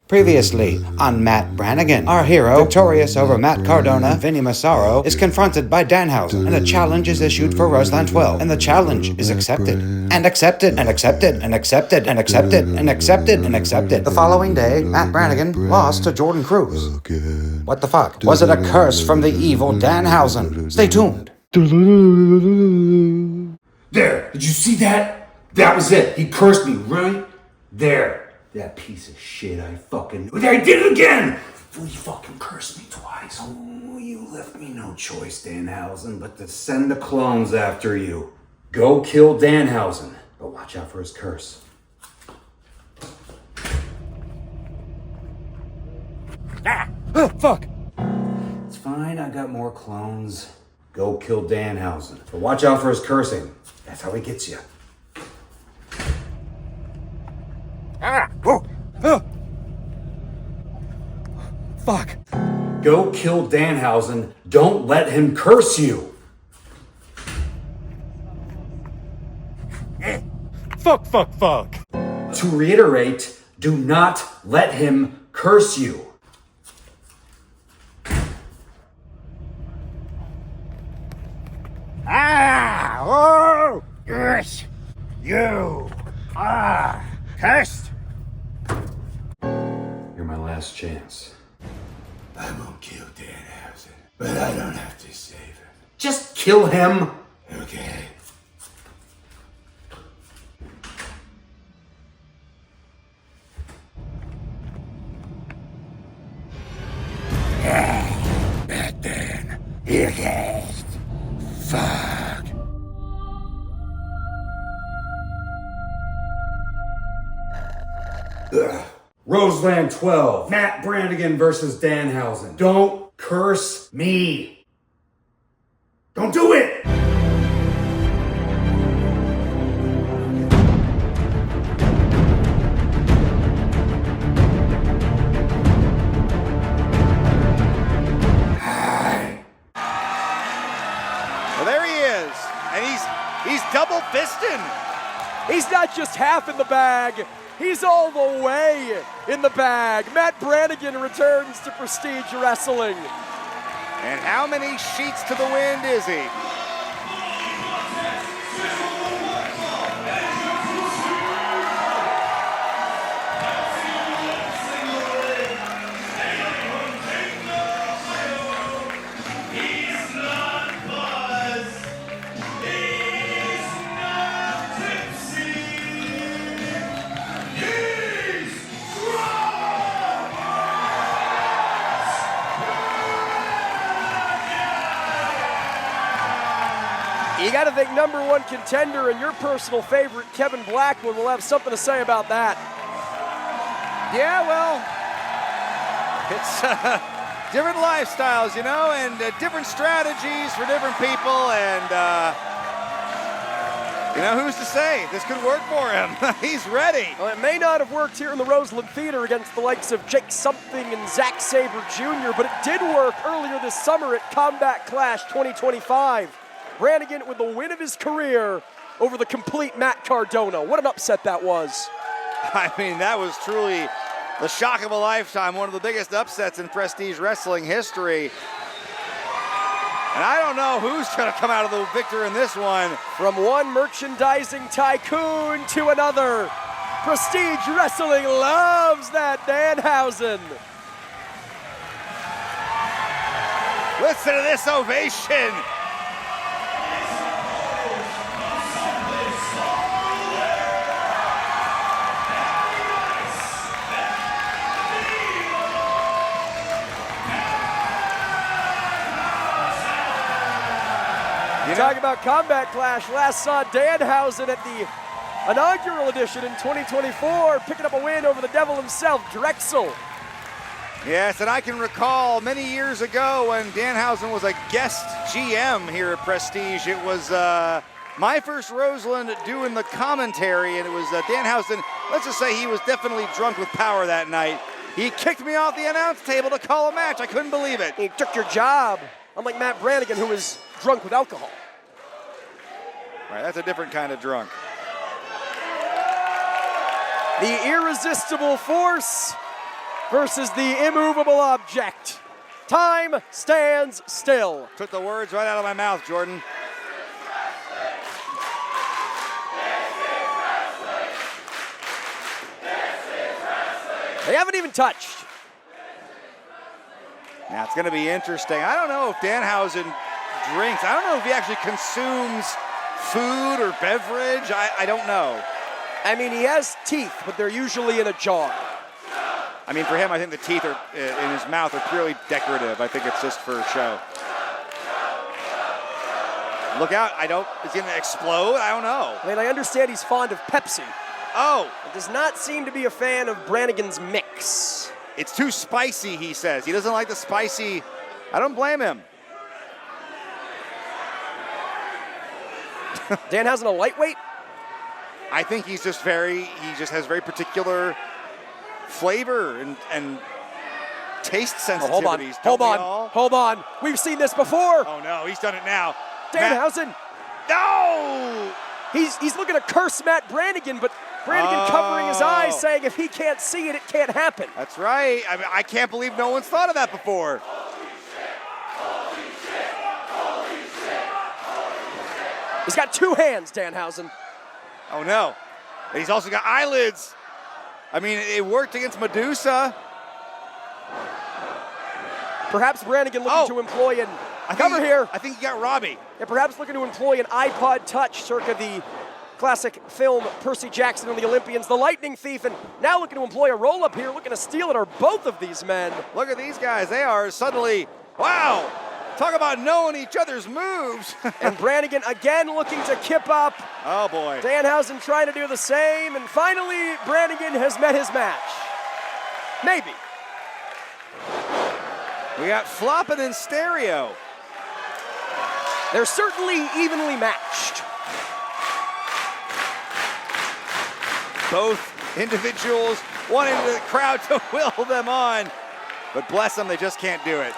Previously on Matt Brannigan, our hero, victorious over Matt Cardona and Vinny Massaro, is confronted by Danhausen, and a challenge is issued for Roseland XII, and the challenge is accepted. And accepted, and accepted, and accepted, and accepted, and accepted, and accepted. The following day, Matt Brannigan lost to Jordan Cruz. What the fuck? Was it a curse from the evil Danhausen? Stay tuned. There, did you see that? That was it. He cursed me right there. That piece of shit, I did it again! He fucking cursed me twice. Oh, you left me no choice, Danhausen, but to send the clones after you. Go kill Danhausen, but watch out for his curse. Oh, fuck! It's fine, I got more clones. Go kill Danhausen, but watch out for his cursing. That's how he gets you. Whoa! Fuck! Go kill Danhausen. Don't let him curse you. Fuck! To reiterate, do not let him curse you. Oh! Yes! You are cursed! You're my last chance. I won't kill Danhausen, but I don't have to save him. Just kill him! Okay. Bad Dan, you're cursed. Fuck. Roseland XII, Matt Brannigan versus Danhausen. Don't curse me. Don't do it! Well, there he is, and he's double fisting. He's not just half in the bag, he's all the way in the bag. Matt Brannigan returns to Prestige Wrestling. And how many sheets to the wind is he? You got to think number one contender and your personal favorite, Kevin Blackwood, will have something to say about that. Yeah, well, it's different lifestyles, you know, and different strategies for different people, and you know, who's to say? This could work for him. He's ready. Well, it may not have worked here in the Roseland Theater against the likes of Jake Something and Zack Sabre Jr., but it did work earlier this summer at Combat Clash 2025. Brannigan with the win of his career over the complete Matt Cardona. What an upset that was. I mean, that was truly the shock of a lifetime, one of the biggest upsets in Prestige Wrestling history. And I don't know who's going to come out of the victor in this one. From one merchandising tycoon to another, Prestige Wrestling loves that Danhausen. Listen to this ovation. You talk about Combat Clash, last saw Danhausen at the inaugural edition in 2024, picking up a win over the devil himself, Drexel. Yes, and I can recall many years ago when Danhausen was a guest GM here at Prestige. It was my first Roseland doing the commentary, and it was Danhausen. Let's just say he was definitely drunk with power that night. He kicked me off the announce table to call a match. I couldn't believe it. He took your job, unlike Matt Brannigan, who was drunk with alcohol. Right, that's a different kind of drunk. The irresistible force versus the immovable object. Time stands still. Took the words right out of my mouth, Jordan. They haven't even touched. Now it's going to be interesting. I don't know if Danhausen drinks. I don't know if he actually consumes food or beverage. I don't know. I mean, he has teeth, but they're usually in a jar. I mean, for him, I think the teeth are in his mouth are purely decorative. I think it's just for show. Look out. Is he going to explode? I don't know. I mean, I understand he's fond of Pepsi. Oh. But does not seem to be a fan of Brannigan's mix. It's too spicy, he says. He doesn't like the spicy. I don't blame him. Danhausen a lightweight? I think he just has very particular flavor and taste sensitivities. Hold on. We've seen this before. Oh no, he's done it now. Danhausen. No! He's looking to curse Matt Brannigan, but Brannigan covering his eyes, saying if he can't see it, it can't happen. That's right. I mean, I can't believe no one's thought of that before. He's got two hands, Danhausen. Oh no. He's also got eyelids. I mean, it worked against Medusa. Perhaps Brannigan looking to employ here. I think he got Robbie. Yeah, perhaps looking to employ an iPod Touch circa the classic film Percy Jackson and the Olympians, the Lightning Thief, and now looking to employ a roll-up here, looking to steal it are both of these men. Look at these guys. They are suddenly, wow, talk about knowing each other's moves. And Brannigan again looking to kip up. Oh boy. Danhausen trying to do the same, and finally Brannigan has met his match. Maybe. We got flopping in stereo. They're certainly evenly matched. Both individuals wanting the crowd to will them on, but bless them, they just can't do it.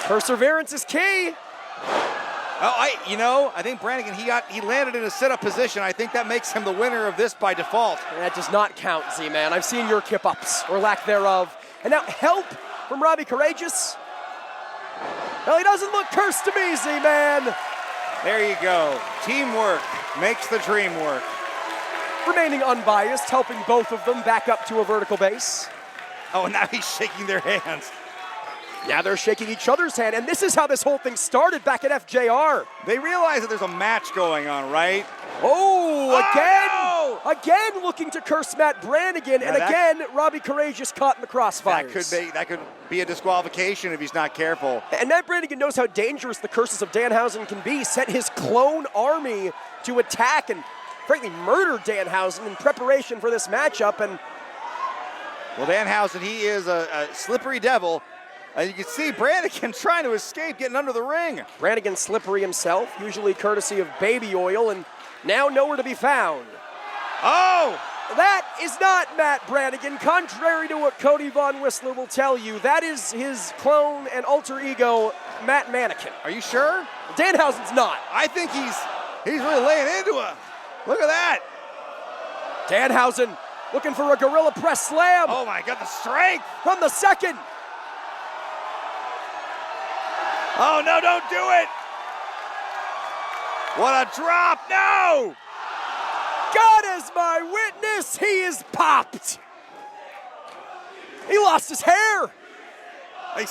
Perseverance is key. I think Brannigan, he landed in a sit-up position. I think that makes him the winner of this by default. That does not count, Z-Man. I've seen your kip-ups, or lack thereof. And now help from Robbie Courageous. Well, he doesn't look cursed to me, Z-Man. There you go. Teamwork makes the dream work. Remaining unbiased, helping both of them back up to a vertical base. Oh, now he's shaking their hands. Yeah, they're shaking each other's hand, and this is how this whole thing started back at FJR. They realize that there's a match going on, right? Again looking to curse Matt Brannigan, and again, Robbie Courageous caught in the crossfires. That could be a disqualification if he's not careful. And Matt Brannigan knows how dangerous the curses of Danhausen can be, sent his clone army to attack and frankly murder Danhausen in preparation for this matchup. And well, Danhausen, he is a slippery devil. You can see Brannigan trying to escape, getting under the ring. Brannigan slippery himself, usually courtesy of baby oil, and now nowhere to be found. Oh! That is not Matt Brannigan, contrary to what Cody Von Whistler will tell you. That is his clone and alter ego, Matt Mannequin. Are you sure? Danhausen's not. I think he's really laying into him. Look at that. Danhausen looking for a gorilla press slam. Oh my God, the strength. From the second. Oh no, don't do it. What a drop, no. God is my witness, he is popped. He lost his hair. He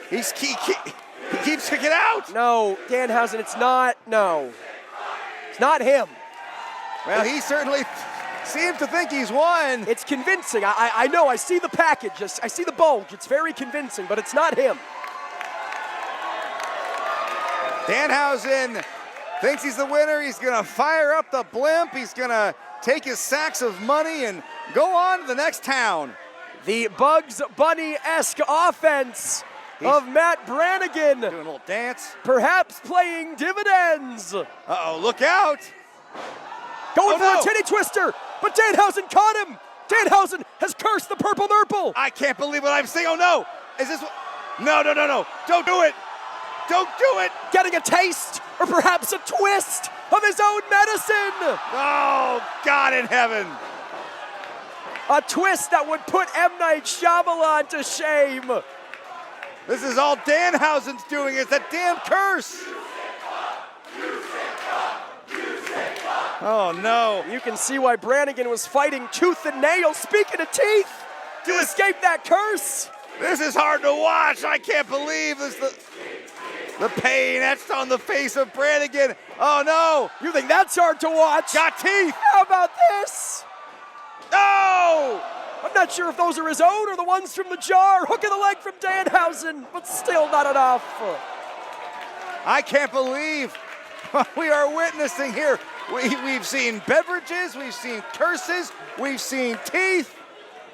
keeps kicking out. No, Danhausen, it's not him. Well, he certainly seems to think he's won. It's convincing, I know, I see the package, I see the bulge, it's very convincing, but it's not him. Danhausen thinks he's the winner. He's going to fire up the blimp. He's going to take his sacks of money and go on to the next town. The Bugs Bunny-esque offense of Matt Brannigan. Doing a little dance. Perhaps playing dividends. Uh-oh, look out. Going for a titty twister, but Danhausen caught him. Danhausen has cursed the Purple Nurple. I can't believe what I'm seeing. Oh, no. Is this... No. Don't do it. Don't do it. Getting a taste Or perhaps a twist of his own medicine. Oh, God in heaven. A twist that would put M. Night Shyamalan to shame. This is all Danhausen's doing. It's a damn curse. Oh, no. You can see why Brannigan was fighting tooth and nail, speaking of teeth, to escape that curse. This is hard to watch. I can't believe this. The pain etched on the face of Brannigan. Oh, no. You think that's hard to watch? Got teeth. How about this? No. I'm not sure if those are his own or the ones from the jar. Hook of the leg from Danhausen, but still not enough. I can't believe what we are witnessing here. We've seen beverages, we've seen curses, we've seen teeth,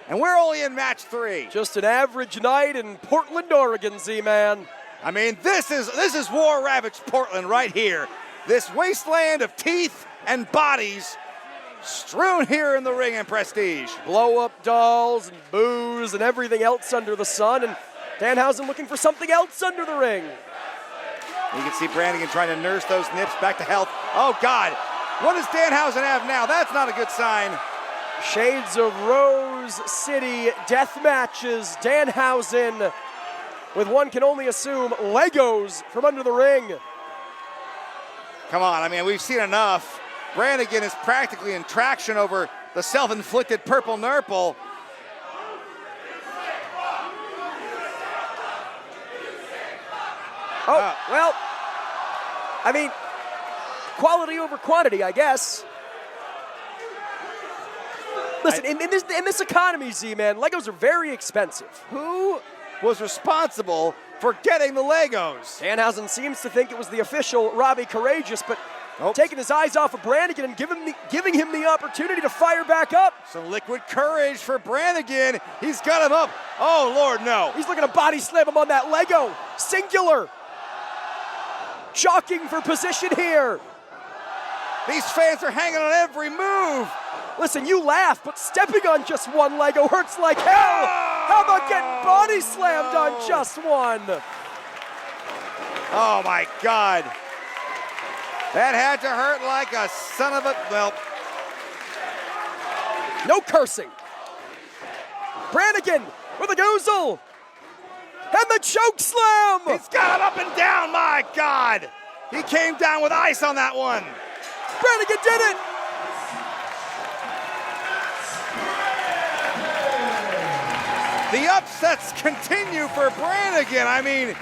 and we're only in match 3. Just an average night in Portland, Oregon, Z-Man. I mean, this is war-ravaged Portland right here. This wasteland of teeth and bodies strewn here in the ring in Prestige. Blow-up dolls and booze and everything else under the sun, and Danhausen looking for something else under the ring. You can see Brannigan trying to nurse those nips back to health. Oh, God. What does Danhausen have now? That's not a good sign. Shades of Rose City death matches. Danhausen, with one can only assume, Legos from under the ring. Come on, I mean, we've seen enough. Brannigan is practically in traction over the self-inflicted purple nurple. Oh, well, I mean, quality over quantity, I guess. Listen, in this economy, Z-Man, Legos are very expensive. Who was responsible for getting the Legos? Danhausen seems to think it was the official Robbie Courageous, but taking his eyes off of Brannigan and giving him the opportunity to fire back up. Some liquid courage for Brannigan. He's got him up. Oh, Lord, no. He's looking to body slam him on that Lego. Singular. Jockeying for position here. These fans are hanging on every move. Listen, you laugh, but stepping on just one Lego hurts like hell. How about getting body slammed on just one? Oh, my God. That had to hurt like a son of a, well. No cursing. Brannigan with a goozle. And the choke slam. He's got him up and down, my God. He came down with ice on that one. Brannigan did it. The upsets continue for Brannigan. I mean,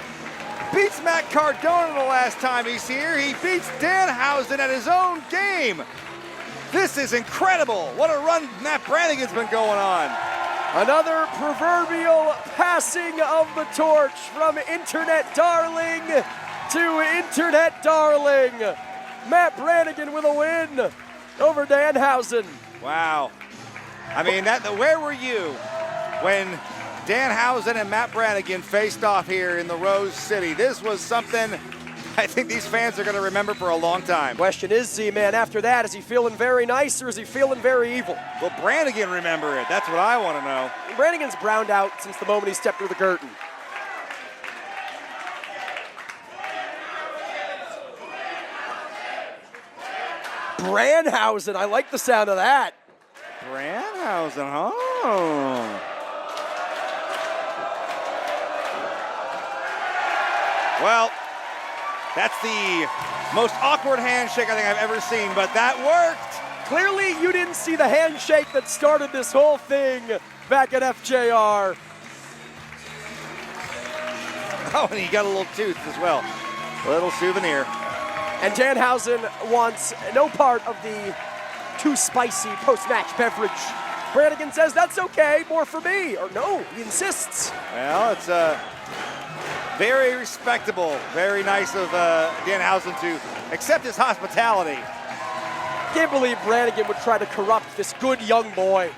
beats Matt Cardona the last time he's here. He beats Danhausen at his own game. This is incredible. What a run Matt Brannigan's been going on. Another proverbial passing of the torch from Internet Darling to Internet Darling. Matt Brannigan with a win over Danhausen. Wow. I mean, where were you when Danhausen and Matt Brannigan faced off here in the Rose City? This was something I think these fans are going to remember for a long time. Question is, Z-Man, after that, is he feeling very nice or is he feeling very evil? Will Brannigan remember it? That's what I want to know. Brannigan's browned out since the moment he stepped through the curtain. Branhausen, I like the sound of that. Branhausen, huh? Well, that's the most awkward handshake I think I've ever seen, but that worked. Clearly, you didn't see the handshake that started this whole thing back at FJR. Oh, and he got a little tooth as well. A little souvenir. And Danhausen wants no part of the too spicy post-match beverage. Brannigan says, that's okay, more for me. Or no, he insists. Well, it's very respectable, very nice of Danhausen to accept his hospitality. Can't believe Brannigan would try to corrupt this good young boy.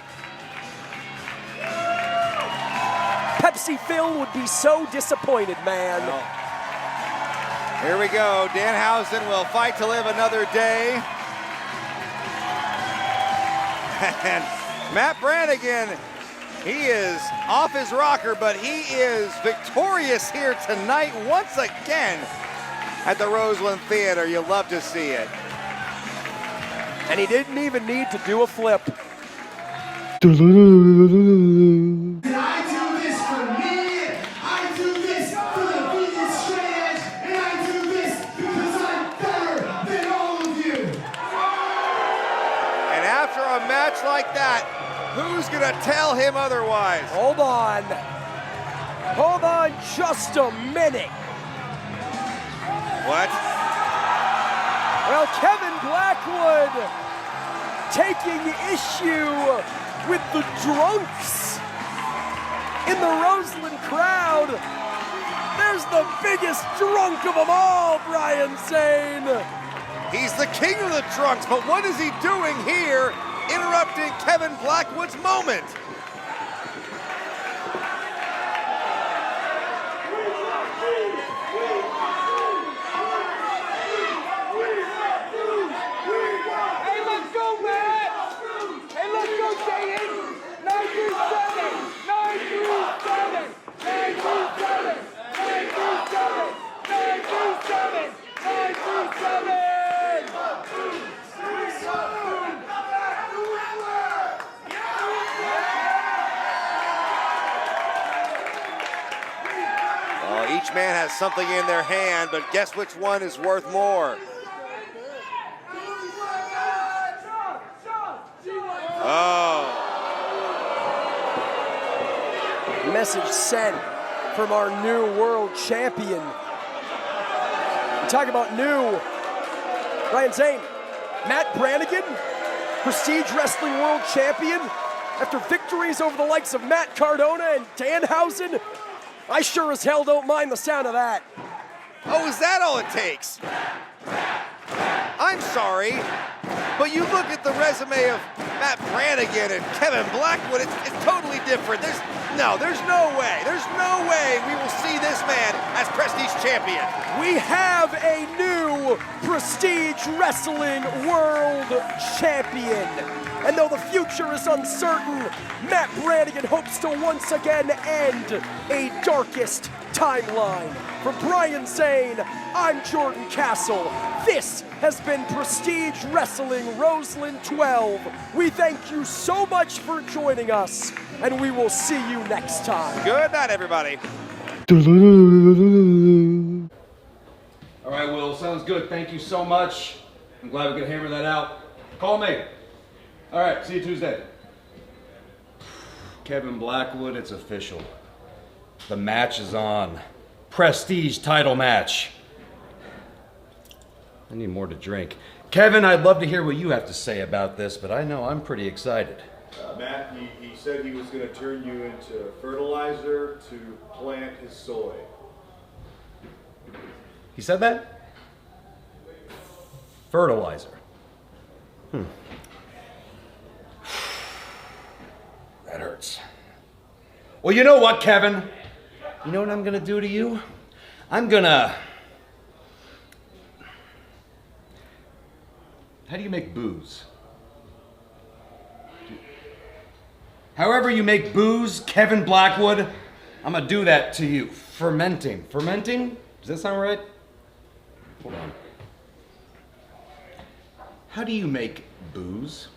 Pepsi Phil would be so disappointed, man. Well, here we go. Danhausen will fight to live another day. And Matt Brannigan, he is off his rocker, but he is victorious here tonight once again. at the Roseland Theater. You love to see it. And he didn't even need to do a flip. I do this for me, I do this for the Venus Strands, and I do this because I'm better than all of you. And after a match like that, who's gonna tell him otherwise? Hold on. Hold on just a minute. What? Well, Kevin Blackwood taking issue with the drunks in the Roseland crowd. There's the biggest drunk of them all, Brian Zane. He's the king of the drunks, but what is he doing here, interrupting Kevin Blackwood's moment? Each man has something in their hand, but guess which one is worth more? Oh. Message sent from our new world champion. We talk about new. Brian Zane, Matt Brannigan, Prestige Wrestling World Champion. After victories over the likes of Matt Cardona and Danhausen, I sure as hell don't mind the sound of that. Oh, is that all it takes? I'm sorry, but you look at the resume of Matt Brannigan and Kevin Blackwood, it's totally different. There's no way we will see this man as Prestige champion. We have a new Prestige Wrestling World Champion. And though the future is uncertain, Matt Brannigan hopes to once again end a darkest timeline. For Brian Zane, I'm Jordan Castle. This has been Prestige Wrestling Roseland 12. We thank you so much for joining us, and we will see you next time. Good night, everybody. All right, Will, sounds good. Thank you so much. I'm glad we could hammer that out. Call me. All right, see you Tuesday. Kevin Blackwood, it's official. The match is on. Prestige title match. I need more to drink. Kevin, I'd love to hear what you have to say about this, but I know I'm pretty excited. Matt, he said he was going to turn you into fertilizer to plant his soy. He said that? Fertilizer. That hurts. Well, you know what, Kevin? You know what I'm gonna do to you? I'm gonna... How do you make booze? However you make booze, Kevin Blackwood, I'm gonna do that to you. Fermenting. Fermenting? Does that sound right? Hold on. How do you make booze?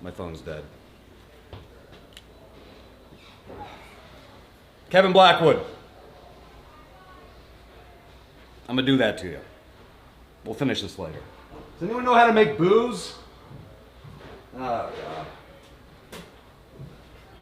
My phone's dead. Kevin Blackwood. I'm gonna do that to you. We'll finish this later. Does anyone know how to make booze? Oh, God.